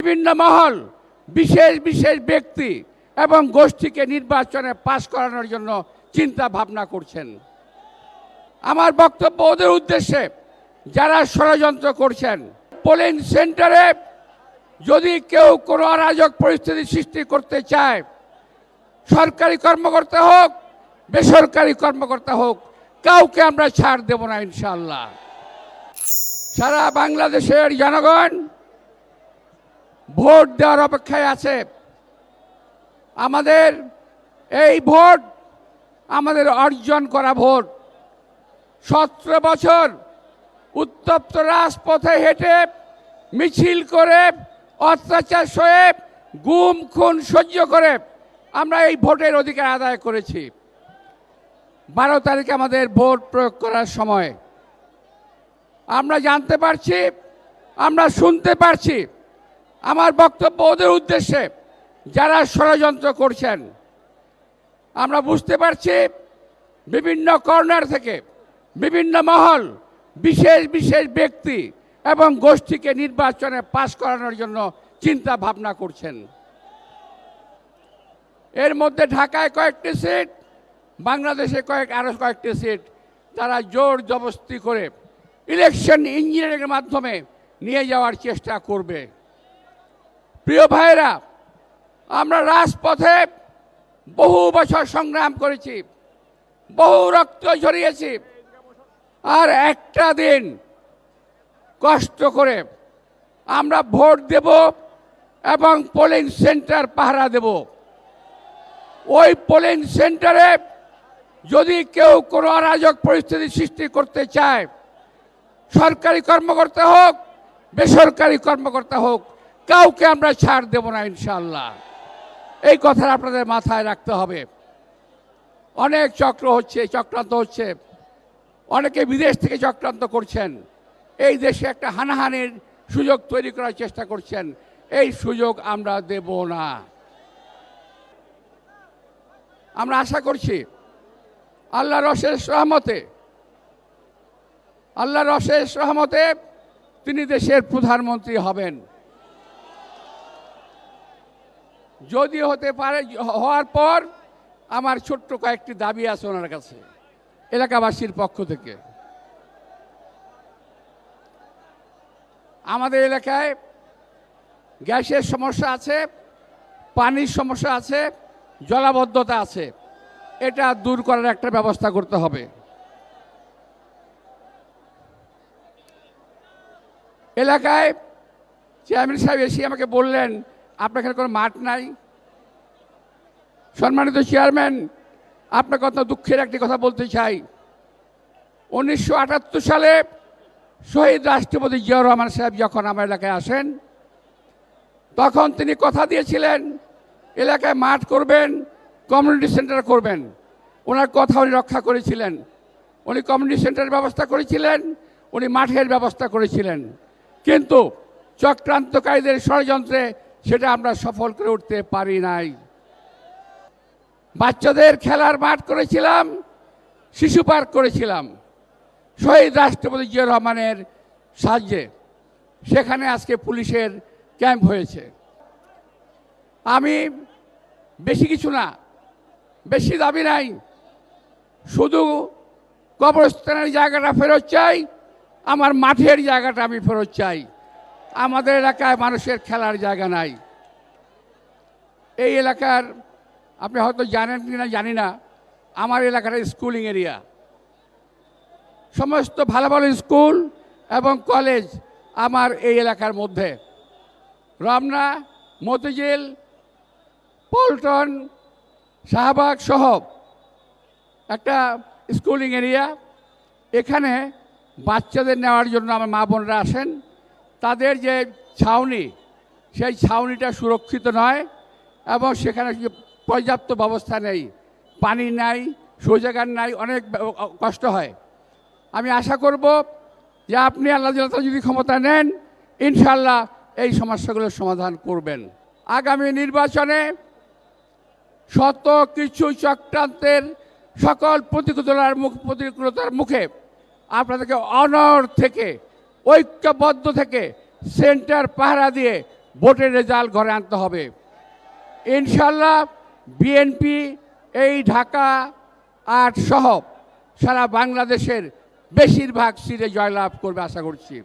বিভিন্ন মহল, বিশেষ বিশেষ ব্যক্তি এবং গোষ্ঠীকে নির্বাচনে পাশ করানোর জন্য চিন্তা ভাবনা করছেন। আমার বক্তব্য ওদের উদ্দেশ্যে, যারা ষড়যন্ত্র করছেন। পোলিং সেন্টারে যদি কেউ কোনো অরাজক পরিস্থিতি সৃষ্টি করতে চায়, সরকারি কর্মকর্তা হোক, বেসরকারি কর্মকর্তা হোক, কাউকে আমরা ছাড় দেব না ইনশাআল্লাহ। সারা বাংলাদেশের জনগণ ভোট দেওয়ার অপেক্ষায় আছে। আমাদের এই ভোট আমাদের অর্জন করা ভোট। 17 বছর উত্তপ্ত রাজপথে হেঁটে, মিছিল করে, অত্যাচার সয়ে, গুম খুন সহ্য করে আমরা এই ভোটের অধিকার আদায় করেছি। 12 তারিখে আমাদের ভোট প্রয়োগ করার সময় আমরা জানতে পারছি, আমরা শুনতে পারছি। আমার বক্তব্য ওদের উদ্দেশ্যে, যারা ষড়যন্ত্র করছেন। আমরা বুঝতে পারছি বিভিন্ন কর্নার থেকে বিভিন্ন মহল, বিশেষ বিশেষ ব্যক্তি এবং গোষ্ঠীকে নির্বাচনে পাশ করানোর জন্য চিন্তা ভাবনা করছেন। এর মধ্যে ঢাকায় কয়েকটি সিট, বাংলাদেশে আরো কয়েকটি সিট তারা জোর জবরদস্তি করে ইলেকশন ইঞ্জিনিয়ারিংয়ের মাধ্যমে নিয়ে যাওয়ার চেষ্টা করবে। প্রিয় ভাইরা, আমরা রাজপথে বহু বছর সংগ্রাম করেছি, বহু রক্ত ঝরিয়েছি, আর একটা দিন কষ্ট করে আমরা ভোট দেব এবং পোলিং সেন্টার পাহারা দেব। ওই পোলিং সেন্টারে যদি কেউ কোনো অরাজক পরিস্থিতি সৃষ্টি করতে চায়, সরকারি কর্মকর্তা হোক, বেসরকারি কর্মকর্তা হোক, কাউকে আমরা ছাড় দেব না ইনশাআল্লাহ। এই কথাটা আপনাদের মাথায় রাখতে হবে। অনেক চক্রান্ত হচ্ছে, অনেকে বিদেশ থেকে চক্রান্ত করছেন, এই দেশে একটা হানাহানির সুযোগ তৈরি করার চেষ্টা করছেন। এই সুযোগ আমরা দেব না। আমরা আশা করছি আল্লাহর অশেষ রহমতে তিনি দেশের প্রধানমন্ত্রী হবেন। যদি হতে পারে, হওয়ার পর আমার ছোট্ট কয়েকটি দাবি আছে ওনার কাছে এলাকাবাসীর পক্ষ থেকে। আমাদের এলাকায় গ্যাসের সমস্যা আছে, পানির সমস্যা আছে, জলাবদ্ধতা আছে। এটা দূর করার একটা ব্যবস্থা করতে হবে। এলাকায় চেয়ারম্যান সাহেব এসে আমাকে বললেন, আপনার এখানে কোনো মাঠ নাই। সম্মানিত চেয়ারম্যান, আপনার কথা দুঃখের একটি কথা বলতে চাই। 1978 সালে শহীদ রাষ্ট্রপতি জিয়াউর রহমান সাহেব যখন আমার এলাকায় আসেন, তখন তিনি কথা দিয়েছিলেন এলাকায় মাঠ করবেন, কমিউনিটি সেন্টার করবেন। ওনার কথা উনি রক্ষা করেছিলেন। উনি কমিউনিটি সেন্টারের ব্যবস্থা করেছিলেন, উনি মাঠের ব্যবস্থা করেছিলেন। কিন্তু চক্রান্তকারীদের ষড়যন্ত্রে সেটা আমরা সফল করে উঠতে পারি নাই। বাচ্চাদের খেলার মাঠ করেছিলাম, শিশু পার্ক করেছিলাম শহীদ রাষ্ট্রপতি জিয়াউর রহমানের সাহায্যে। সেখানে আজকে পুলিশের ক্যাম্প হয়েছে। আমি বেশি কিছু না, বেশি দাবি নাই, শুধু কবরস্থানের জায়গাটা ফেরত চাই, আমার মাঠের জায়গাটা আমি ফেরত চাই। আমাদের এলাকায় মানুষের খেলার জায়গা নাই। এই এলাকার, আপনি হয়তো জানেন কি না জানি না, আমার এলাকাটা স্কুলিং এরিয়া। সমস্ত ভালো ভালো স্কুল এবং কলেজ আমার এই এলাকার মধ্যে। রমনা, মতিঝিল, পল্টন, শাহবাগ সহ একটা স্কুলিং এরিয়া। এখানে বাচ্চাদের নেওয়ার জন্য আমার মা বোনরা আসেন। তাদের যে ছাউনি, সেই ছাউনিটা সুরক্ষিত নয় এবং সেখানে পর্যাপ্ত ব্যবস্থা নেই, পানি নাই, শৌচাগার নাই, অনেক কষ্ট হয়। আমি আশা করব যে আপনি আল্লাহ যদি ক্ষমতা নেন, ইনশাল্লাহ এই সমস্যাগুলোর সমাধান করবেন। আগামী নির্বাচনে শত কিছু চক্রান্তের সকল প্রতিকূলতার মুখে আপনাদেরকে অনড় থেকে, ঐক্যবদ্ধ থেকে, সেন্টার পাহারা দিয়ে ভোটের রেজাল্ট ঘরে আনতে হবে। ইনশাল্লাহ বিএনপি এই ঢাকা ৮ সহ সারা বাংলাদেশের বেশিরভাগ সিটে জয়লাভ করবে আশা করছি।